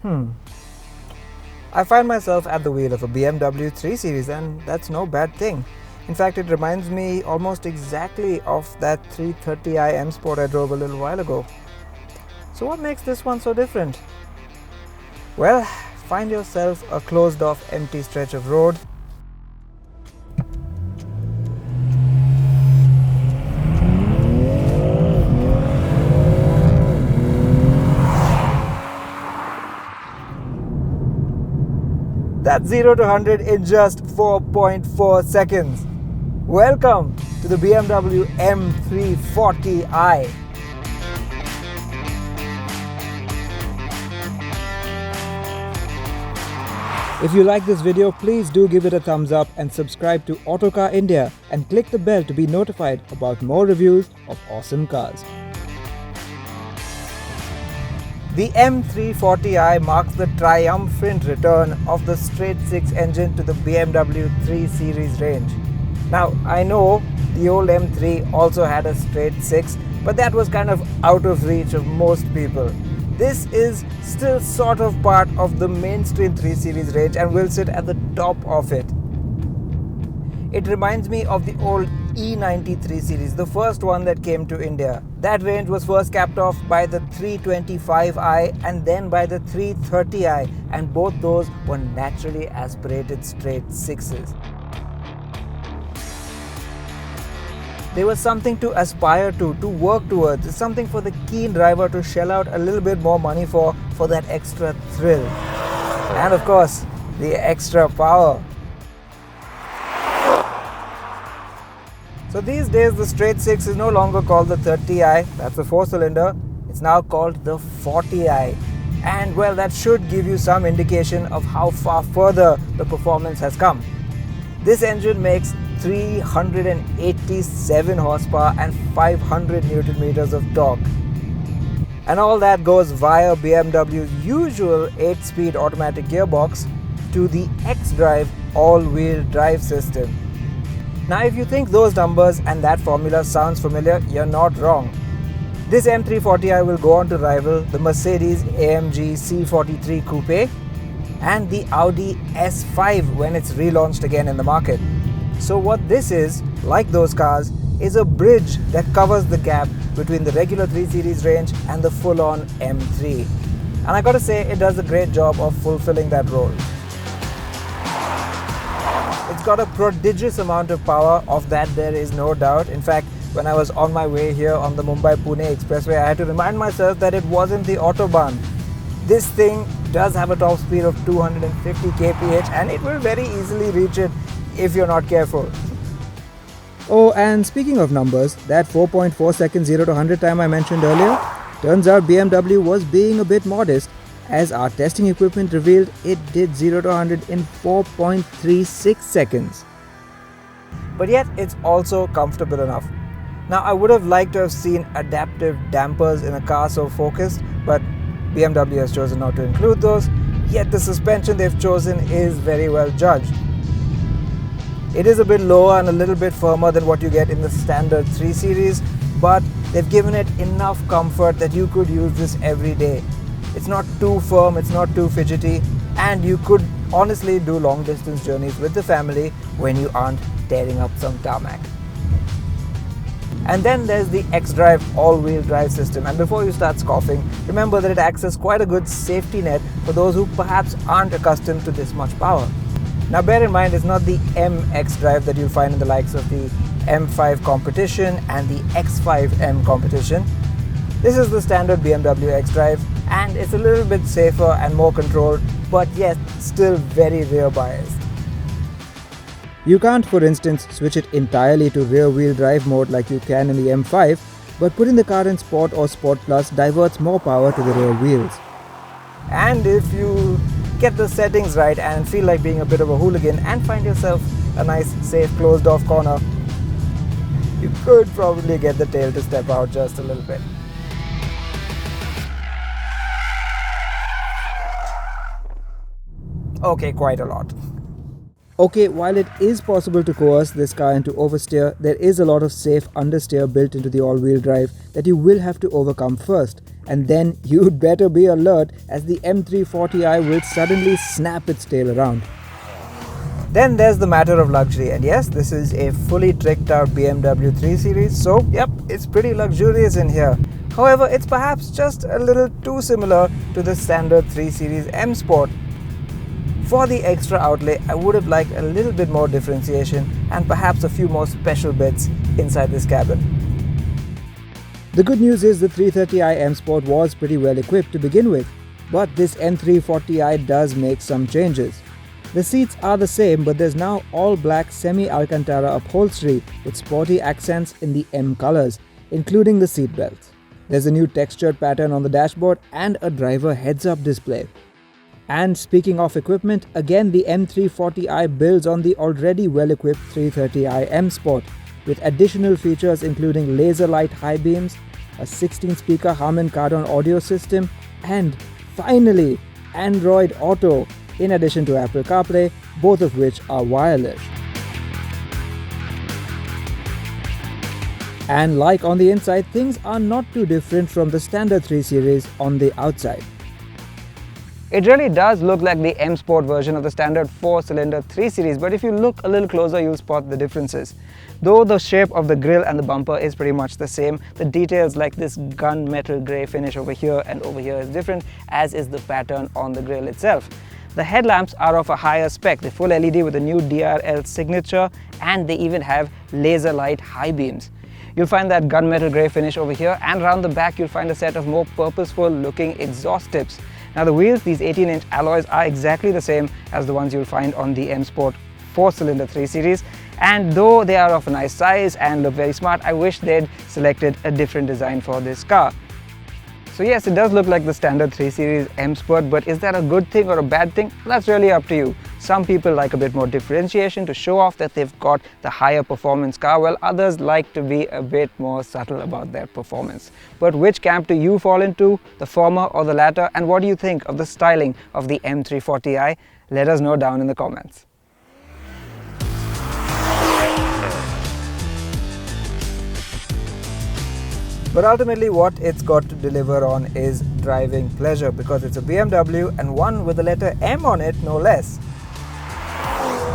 I find myself at the wheel of a BMW 3 Series, and that's no bad thing. In fact, it reminds me almost exactly of that 330i M Sport I drove a little while ago. So what makes this one so different? Well, find yourself a closed off empty stretch of road. That's 0 to 100 in just 4.4 seconds. Welcome to the BMW M340i. If you like this video, please do give it a thumbs up and subscribe to Autocar India and click the bell to be notified about more reviews of awesome cars. The M340i marks the triumphant return of the straight-six engine to the BMW 3 Series range. Now, I know the old M3 also had a straight-six, but that was kind of out of reach of most people. This is still sort of part of the mainstream 3 Series range and will sit at the top of it. It reminds me of the old E93 series, the first one that came to India. That range was first capped off by the 325i and then by the 330i, and both those were naturally aspirated straight sixes. There was something to aspire to work towards, something for the keen driver to shell out a little bit more money for that extra thrill. And of course, the extra power. So these days the straight six is no longer called the 30i, that's a 4-cylinder, it's now called the 40i. And well, that should give you some indication of how far further the performance has come. This engine makes 387 horsepower and 500 Newton meters of torque. And all that goes via BMW's usual 8-speed automatic gearbox to the xDrive all-wheel drive system. Now, if you think those numbers and that formula sounds familiar, you're not wrong. This M340i will go on to rival the Mercedes AMG C43 Coupe and the Audi S5 when it's relaunched again in the market. So what this is, like those cars, is a bridge that covers the gap between the regular 3 Series range and the full-on M3. And I gotta say, it does a great job of fulfilling that role. It's got a prodigious amount of power, of that there is no doubt. In fact, when I was on my way here on the Mumbai-Pune expressway, I had to remind myself that it wasn't the Autobahn. This thing does have a top speed of 250 kph and it will very easily reach it if you're not careful. Oh, and speaking of numbers, that 4.4 second 0 to 100 time I mentioned earlier, turns out BMW was being a bit modest, as our testing equipment revealed it did 0 to 100 in 4.36 seconds. But yet, it's also comfortable enough. Now, I would have liked to have seen adaptive dampers in a car so focused, but BMW has chosen not to include those, yet the suspension they've chosen is very well judged. It is a bit lower and a little bit firmer than what you get in the standard 3 Series, but they've given it enough comfort that you could use this every day. It's not too firm, it's not too fidgety, and you could honestly do long distance journeys with the family when you aren't tearing up some tarmac. And then there's the xDrive all-wheel drive system, and before you start scoffing, remember that it acts as quite a good safety net for those who perhaps aren't accustomed to this much power. Now bear in mind, it's not the M xDrive that you'll find in the likes of the M5 competition and the X5M competition. This is the standard BMW xDrive, and it's a little bit safer and more controlled, but yet still very rear biased. You can't, for instance, switch it entirely to rear-wheel drive mode like you can in the M5, but putting the car in Sport or Sport Plus diverts more power to the rear wheels. And if you get the settings right and feel like being a bit of a hooligan and find yourself a nice, safe, closed-off corner, you could probably get the tail to step out just a little bit. Okay, quite a lot. Okay, while it is possible to coerce this car into oversteer, there is a lot of safe understeer built into the all-wheel drive that you will have to overcome first. And then you'd better be alert as the M340i will suddenly snap its tail around. Then there's the matter of luxury, and yes, this is a fully tricked out BMW 3 Series, so yep, it's pretty luxurious in here. However, it's perhaps just a little too similar to the standard 3 Series M Sport. For the extra outlay, I would have liked a little bit more differentiation and perhaps a few more special bits inside this cabin. The good news is the 330i M Sport was pretty well equipped to begin with, but this M340i does make some changes. The seats are the same, but there's now all black semi-Alcantara upholstery with sporty accents in the M colors, including the seat belts. There's a new textured pattern on the dashboard and a driver heads-up display. And speaking of equipment, again the M340i builds on the already well-equipped 330i M Sport, with additional features including laser light high beams, a 16-speaker Harman Kardon audio system, and finally Android Auto, in addition to Apple CarPlay, both of which are wireless. And like on the inside, things are not too different from the standard 3 Series on the outside. It really does look like the M Sport version of the standard 4-cylinder 3 Series, but if you look a little closer, you'll spot the differences. Though the shape of the grille and the bumper is pretty much the same, the details like this gunmetal grey finish over here and over here is different, as is the pattern on the grille itself. The headlamps are of a higher spec, the full LED with a new DRL signature, and they even have laser light high beams. You'll find that gunmetal grey finish over here, and around the back you'll find a set of more purposeful looking exhaust tips. Now the wheels, these 18-inch alloys, are exactly the same as the ones you'll find on the M Sport 4-cylinder 3 Series, and though they are of a nice size and look very smart, I wish they'd selected a different design for this car. So yes, it does look like the standard 3 Series M Sport, but is that a good thing or a bad thing? That's really up to you. Some people like a bit more differentiation to show off that they've got the higher performance car, while others like to be a bit more subtle about their performance. But which camp do you fall into, the former or the latter, and what do you think of the styling of the M340i? Let us know down in the comments. But ultimately what it's got to deliver on is driving pleasure, because it's a BMW and one with the letter M on it, no less.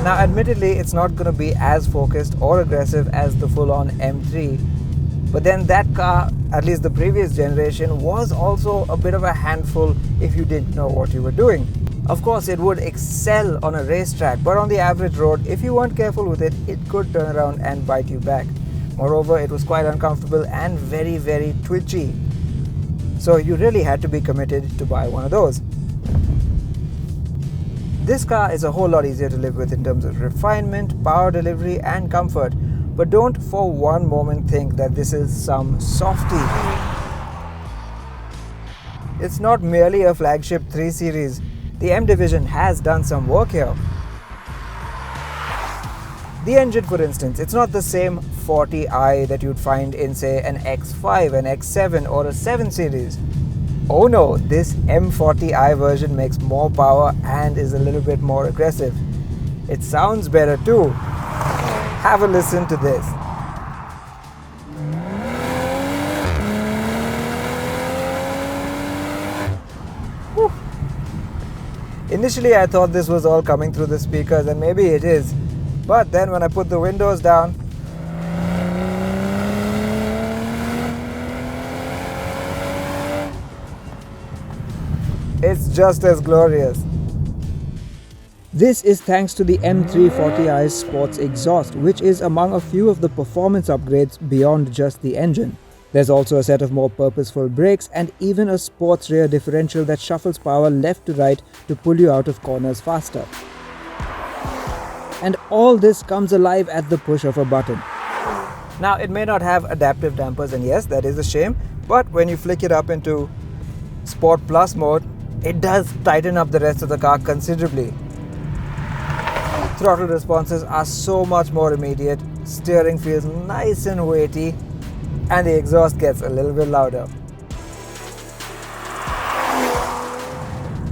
Now admittedly it's not going to be as focused or aggressive as the full-on M3, but then that car, at least the previous generation, was also a bit of a handful if you didn't know what you were doing. Of course it would excel on a racetrack, but on the average road, if you weren't careful with it, it could turn around and bite you back. Moreover, it was quite uncomfortable and very, very twitchy. So you really had to be committed to buy one of those. This car is a whole lot easier to live with in terms of refinement, power delivery and comfort. But don't for one moment think that this is some softie. It's not merely a flagship 3 Series. The M division has done some work here. The engine, for instance, it's not the same 40i that you'd find in, say, an X5, an X7 or a 7 Series. Oh no, this M40i version makes more power and is a little bit more aggressive. It sounds better too. Have a listen to this. Whew. Initially I thought this was all coming through the speakers, and maybe it is. But then when I put the windows down, it's just as glorious. This is thanks to the M340i's sports exhaust, which is among a few of the performance upgrades beyond just the engine. There's also a set of more purposeful brakes and even a sports rear differential that shuffles power left to right to pull you out of corners faster. And all this comes alive at the push of a button. Now it may not have adaptive dampers, and yes, that is a shame, but when you flick it up into Sport Plus mode, it does tighten up the rest of the car considerably. Throttle responses are so much more immediate, steering feels nice and weighty, and the exhaust gets a little bit louder.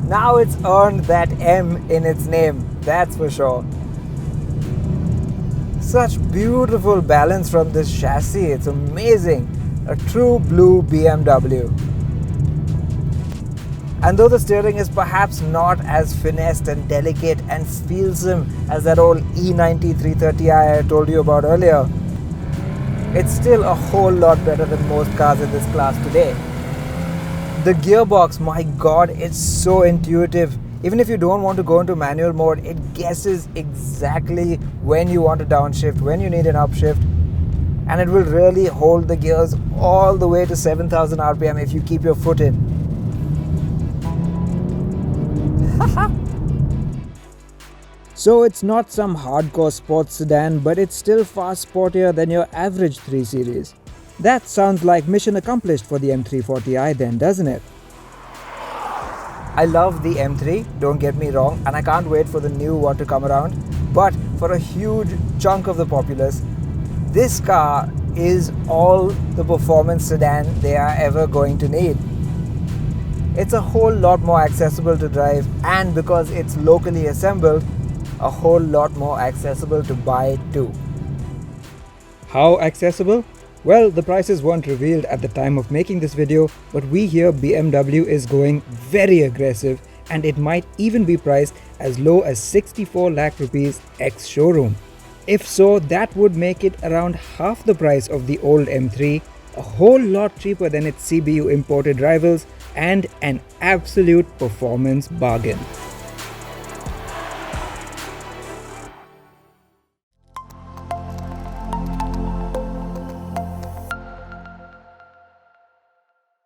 Now it's earned that M in its name, that's for sure. Such beautiful balance from this chassis, it's amazing. A true blue BMW. And though the steering is perhaps not as finessed and delicate and feelsome as that old E90 330i I told you about earlier, it's still a whole lot better than most cars in this class today. The gearbox, my god, it's so intuitive. Even if you don't want to go into manual mode, it guesses exactly when you want to downshift, when you need an upshift, and it will really hold the gears all the way to 7,000 RPM if you keep your foot in. So it's not some hardcore sports sedan, but it's still far sportier than your average 3 Series. That sounds like mission accomplished for the M340i then, doesn't it? I love the M3, don't get me wrong, and I can't wait for the new one to come around. But for a huge chunk of the populace, this car is all the performance sedan they are ever going to need. It's a whole lot more accessible to drive, and because it's locally assembled, a whole lot more accessible to buy too. How accessible? Well, the prices weren't revealed at the time of making this video, but we hear BMW is going very aggressive, and it might even be priced as low as 64 lakh rupees ex-showroom. If so, that would make it around half the price of the old M3, a whole lot cheaper than its CBU imported rivals, and an absolute performance bargain.